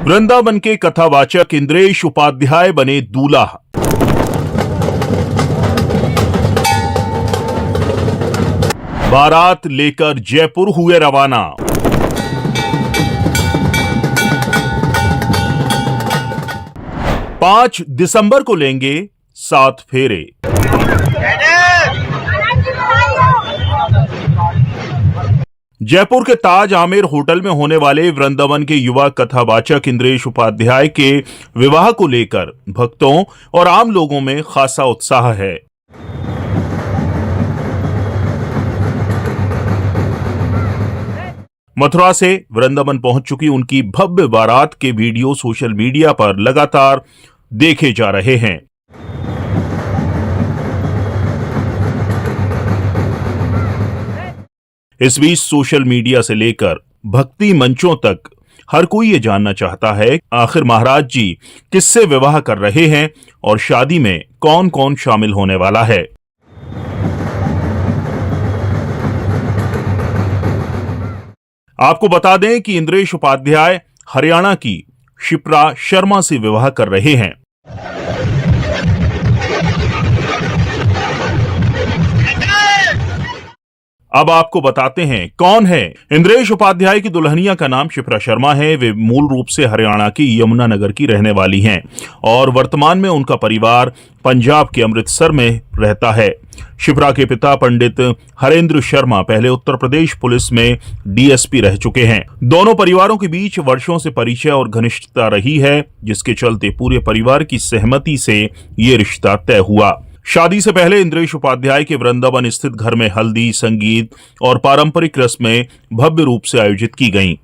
वृंदावन के कथावाचक इंद्रेश उपाध्याय बने दूल्हा। बारात लेकर जयपुर हुए रवाना। पांच दिसंबर को लेंगे 7 फेरे। जयपुर के ताज आमेर होटल में होने वाले वृंदावन के युवा कथावाचक इंद्रेश उपाध्याय के विवाह को लेकर भक्तों और आम लोगों में खासा उत्साह है। मथुरा से वृंदावन पहुंच चुकी उनकी भव्य बारात के वीडियो सोशल मीडिया पर लगातार देखे जा रहे हैं। इस बीच सोशल मीडिया से लेकर भक्ति मंचों तक हर कोई ये जानना चाहता है आखिर महाराज जी किससे विवाह कर रहे हैं और शादी में कौन कौन शामिल होने वाला है। आपको बता दें कि इंद्रेश उपाध्याय हरियाणा की शिप्रा शर्मा से विवाह कर रहे हैं। अब आपको बताते हैं कौन है इंद्रेश उपाध्याय की दुल्हनिया का नाम शिप्रा शर्मा है। वे मूल रूप से हरियाणा की यमुनानगर की रहने वाली हैं और वर्तमान में उनका परिवार पंजाब के अमृतसर में रहता है। शिप्रा के पिता पंडित हरेंद्र शर्मा पहले उत्तर प्रदेश पुलिस में डीएसपी रह चुके हैं। दोनों परिवारों के बीच वर्षों से परिचय और घनिष्ठता रही है, जिसके चलते पूरे परिवार की सहमति से ये रिश्ता तय हुआ। शादी से पहले इंद्रेश उपाध्याय के वृंदावन स्थित घर में हल्दी, संगीत और पारंपरिक रस्में भव्य रूप से आयोजित की गईं।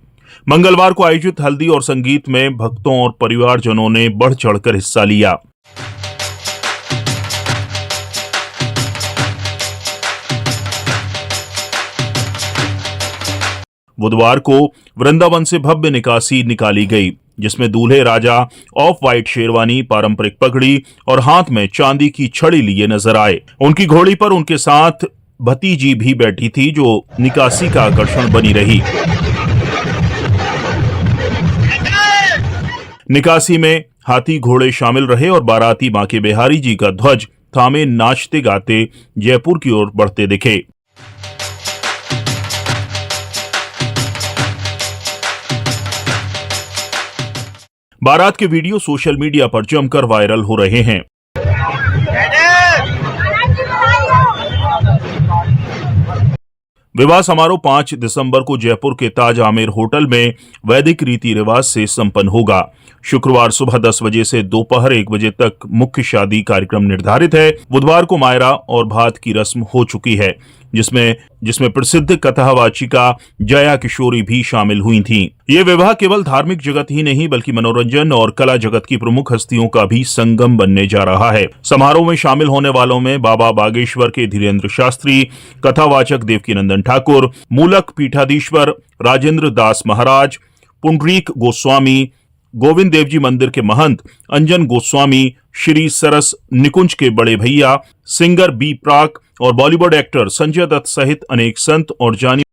मंगलवार को आयोजित हल्दी और संगीत में भक्तों और परिवारजनों ने बढ़ चढ़कर हिस्सा लिया। बुधवार को वृंदावन से भव्य निकासी निकाली गई, जिसमें दूल्हे राजा ऑफ व्हाइट शेरवानी, पारंपरिक पगड़ी और हाथ में चांदी की छड़ी लिए नजर आए। उनकी घोड़ी पर उनके साथ भतीजी भी बैठी थी, जो निकासी का आकर्षण बनी रही। निकासी में हाथी घोड़े शामिल रहे और बाराती बांके बिहारी जी का ध्वज थामे नाचते गाते जयपुर की ओर बढ़ते दिखे। बारात के वीडियो सोशल मीडिया पर जमकर वायरल हो रहे हैं। विवाह समारोह 5 दिसंबर को जयपुर के ताज आमेर होटल में वैदिक रीति रिवाज से संपन्न होगा। शुक्रवार सुबह 10 बजे से दोपहर 1 बजे तक मुख्य शादी कार्यक्रम निर्धारित है। बुधवार को मायरा और भात की रस्म हो चुकी है, जिसमें प्रसिद्ध कथावाचिका जया किशोरी भी शामिल हुई थीं। ये विवाह केवल धार्मिक जगत ही नहीं बल्कि मनोरंजन और कला जगत की प्रमुख हस्तियों का भी संगम बनने जा रहा है। समारोह में शामिल होने वालों में बाबा बागेश्वर के धीरेन्द्र शास्त्री, कथावाचक देवकीनंदन ठाकुर, मूलक पीठाधीश्वर राजेंद्र दास महाराज, पुंडरीक गोस्वामी, गोविंद देव जी मंदिर के महंत अंजन गोस्वामी, श्री सरस निकुंज के बड़े भैया, सिंगर बी प्राक और बॉलीवुड एक्टर संजय दत्त सहित अनेक संत और जानी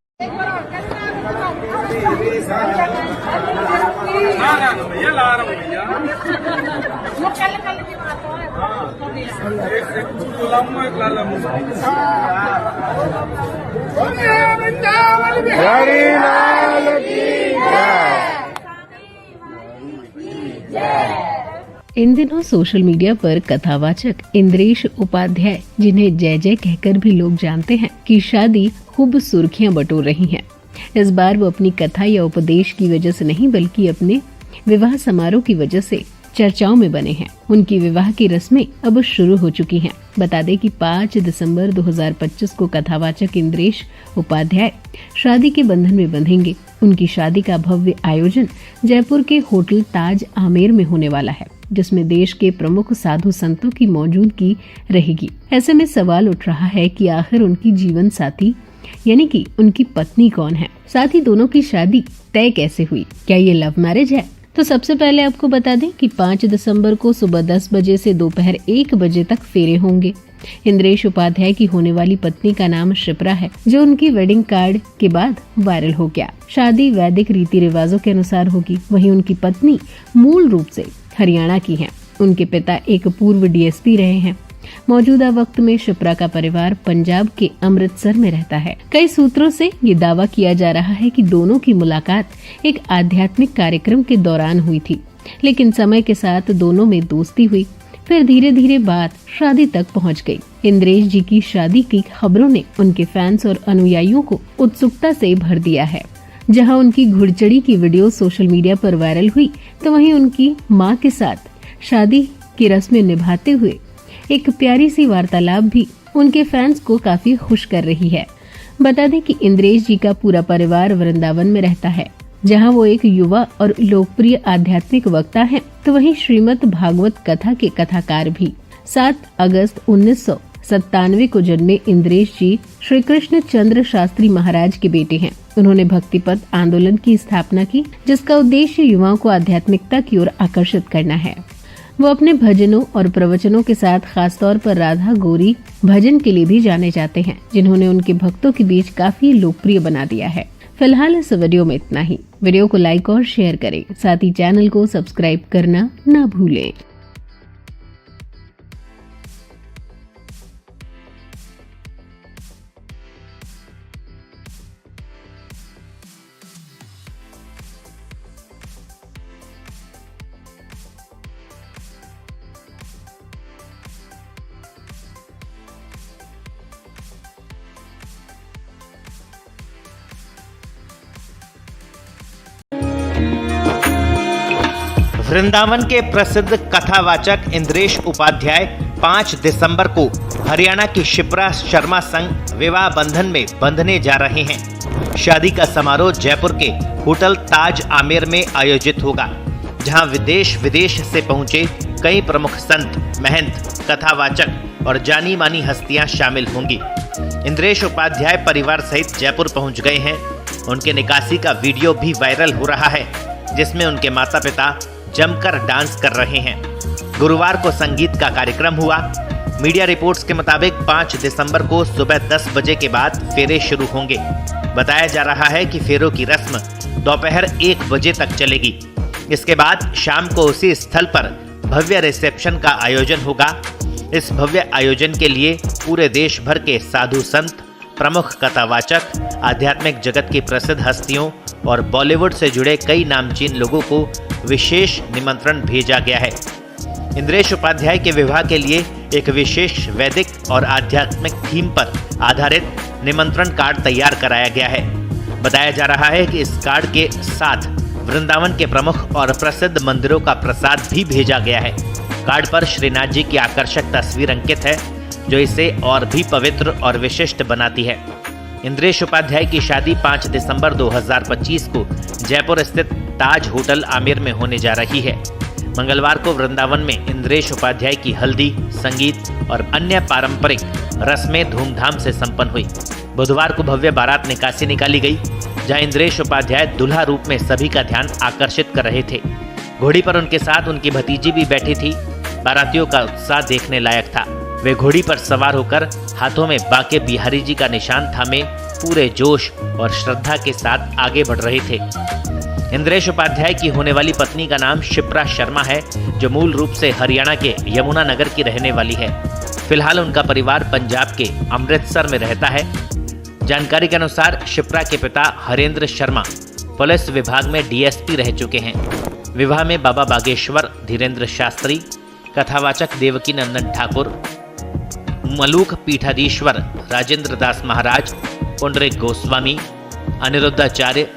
इन दिनों सोशल मीडिया पर कथावाचक इंद्रेश उपाध्याय, जिन्हें जय जय कहकर भी लोग जानते हैं, की शादी खूब सुर्खियां बटोर रही हैं। इस बार वो अपनी कथा या उपदेश की वजह से नहीं बल्कि अपने विवाह समारोह की वजह से चर्चाओं में बने हैं। उनकी विवाह की रस्में अब शुरू हो चुकी हैं। बता दें कि 5 दिसंबर 2025 को कथावाचक इंद्रेश उपाध्याय शादी के बंधन में बंधेंगे। उनकी शादी का भव्य आयोजन जयपुर के होटल ताज आमेर में होने वाला है, जिसमें देश के प्रमुख साधु संतों की मौजूदगी रहेगी। ऐसे में सवाल उठ रहा है कि आखिर उनकी जीवन साथी यानी कि उनकी पत्नी कौन है, साथ ही दोनों की शादी तय कैसे हुई, क्या ये लव मैरिज है? तो सबसे पहले आपको बता दें कि 5 दिसंबर को सुबह 10 बजे से दोपहर 1 बजे तक फेरे होंगे। इंद्रेश उपाध्याय की होने वाली पत्नी का नाम शिप्रा है, जो उनकी वेडिंग कार्ड के बाद वायरल हो गया। शादी वैदिक रीति रिवाजों के अनुसार होगी। वहीं उनकी पत्नी मूल रूप से हरियाणा की है। उनके पिता एक पूर्व डीएसपी रहे हैं। मौजूदा वक्त में शिप्रा का परिवार पंजाब के अमृतसर में रहता है। कई सूत्रों से ये दावा किया जा रहा है कि दोनों की मुलाकात एक आध्यात्मिक कार्यक्रम के दौरान हुई थी, लेकिन समय के साथ दोनों में दोस्ती हुई। फिर धीरे धीरे बात शादी तक पहुंच गई। इंद्रेश जी की शादी की खबरों ने उनके फैंस और अनुयायियों को उत्सुकता से भर दिया है। जहां उनकी घुड़चढ़ी की वीडियो सोशल मीडिया पर वायरल हुई, तो वहीं उनकी मां के साथ शादी की रस्में निभाते हुए एक प्यारी सी वार्तालाप भी उनके फैंस को काफी खुश कर रही है। बता दें कि इंद्रेश जी का पूरा परिवार वृंदावन में रहता है, जहां वो एक युवा और लोकप्रिय आध्यात्मिक वक्ता हैं, तो वहीं श्रीमद् भागवत कथा के कथाकार भी। 7 अगस्त 1997 को जन्मे इंद्रेश जी श्री कृष्ण चंद्र शास्त्री महाराज के बेटे हैं। उन्होंने भक्तिपद आंदोलन की स्थापना की, जिसका उद्देश्य युवाओं को आध्यात्मिकता की ओर आकर्षित करना है। वो अपने भजनों और प्रवचनों के साथ खासतौर पर राधा गौरी भजन के लिए भी जाने जाते हैं, जिन्होंने उनके भक्तों के बीच काफी लोकप्रिय बना दिया है। फिलहाल इस वीडियो में इतना ही। वीडियो को लाइक और शेयर करें, साथ ही चैनल को सब्सक्राइब करना ना भूलें। वृंदावन के प्रसिद्ध कथावाचक इंद्रेश उपाध्याय 5 दिसंबर को हरियाणा की शिप्रा शर्मा संग विवाह बंधन में बंधने जा रहे हैं। शादी का समारोह जयपुर के होटल ताज आमेर में आयोजित होगा, जहां विदेश विदेश से पहुंचे कई प्रमुख संत, महंत, कथावाचक और जानी मानी हस्तियां शामिल होंगी। इंद्रेश उपाध्याय परिवार सहित जयपुर पहुंच गए हैं। उनके निकासी का वीडियो भी वायरल हो रहा है, जिसमें उनके माता पिता जमकर डांस कर रहे हैं। गुरुवार को संगीत का कार्यक्रम हुआ। मीडिया रिपोर्ट्स के मुताबिक 5 दिसंबर को सुबह 10 बजे के बाद फेरे शुरू होंगे। बताया जा रहा है कि फेरों की रस्म दोपहर 1 बजे तक चलेगी। इसके बाद शाम को उसी स्थल पर भव्य रिसेप्शन का आयोजन होगा। इस भव्य आयोजन के लिए पूरे देश भर के साधु संत, प्रमुख कथावाचक, आध्यात्मिक जगत की प्रसिद्ध हस्तियों और बॉलीवुड से जुड़े कई नामचीन लोगों को विशेष निमंत्रण भेजा गया है। इंद्रेश उपाध्याय के विवाह के लिए एक विशेष वैदिक और आध्यात्मिक थीम पर आधारित निमंत्रण कार्ड तैयार कराया गया है। बताया जा रहा है कि इस कार्ड के साथ वृंदावन के प्रमुख और प्रसिद्ध मंदिरों का प्रसाद भी भेजा गया है। कार्ड पर श्रीनाथ जी की आकर्षक तस्वीर अंकित है, जो इसे और भी पवित्र और विशिष्ट बनाती है। इंद्रेश उपाध्याय की शादी 5 दिसंबर 2025 को जयपुर स्थित ताज होटल आमेर में होने जा रही है। मंगलवार को वृंदावन में इंद्रेश उपाध्याय की हल्दी, संगीत और अन्य पारंपरिक रस्में धूमधाम से संपन्न हुई। बुधवार को भव्य बारात निकासी निकाली गई, जहां इंद्रेश उपाध्याय दुल्हा रूप में सभी का ध्यान आकर्षित कर रहे थे। घोड़ी पर उनके साथ उनकी भतीजी भी बैठी थी। बारातियों का उत्साह देखने लायक था। वे घोड़ी पर सवार होकर हाथों में बांके बिहारी जी का निशान थामे पूरे जोश और श्रद्धा के साथ आगे बढ़ रहे थे। इंद्रेश उपाध्याय की होने वाली पत्नी का नाम शिप्रा शर्मा है, जो मूल रूप से हरियाणा के यमुनानगर की रहने वाली है। फिलहाल उनका परिवार पंजाब के अमृतसर में रहता है। जानकारी के अनुसार शिप्रा के पिता हरेंद्र शर्मा पुलिस विभाग में डीएसपी रह चुके हैं। विवाह में बाबा बागेश्वर धीरेन्द्र शास्त्री, कथावाचक देवकी नंदन ठाकुर, मलूक पीठाधीश्वर राजेंद्र दास महाराज, पुंडरीक गोस्वामी, अनिरुद्धाचार्य,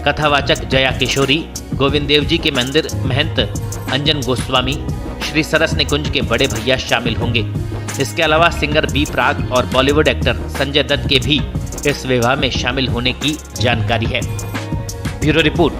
कथावाचक जया किशोरी, गोविंद देव जी के मंदिर महंत अंजन गोस्वामी, श्री सरस निकुंज के बड़े भैया शामिल होंगे। इसके अलावा सिंगर बी प्राक और बॉलीवुड एक्टर संजय दत्त के भी इस विवाह में शामिल होने की जानकारी है। Bureau report,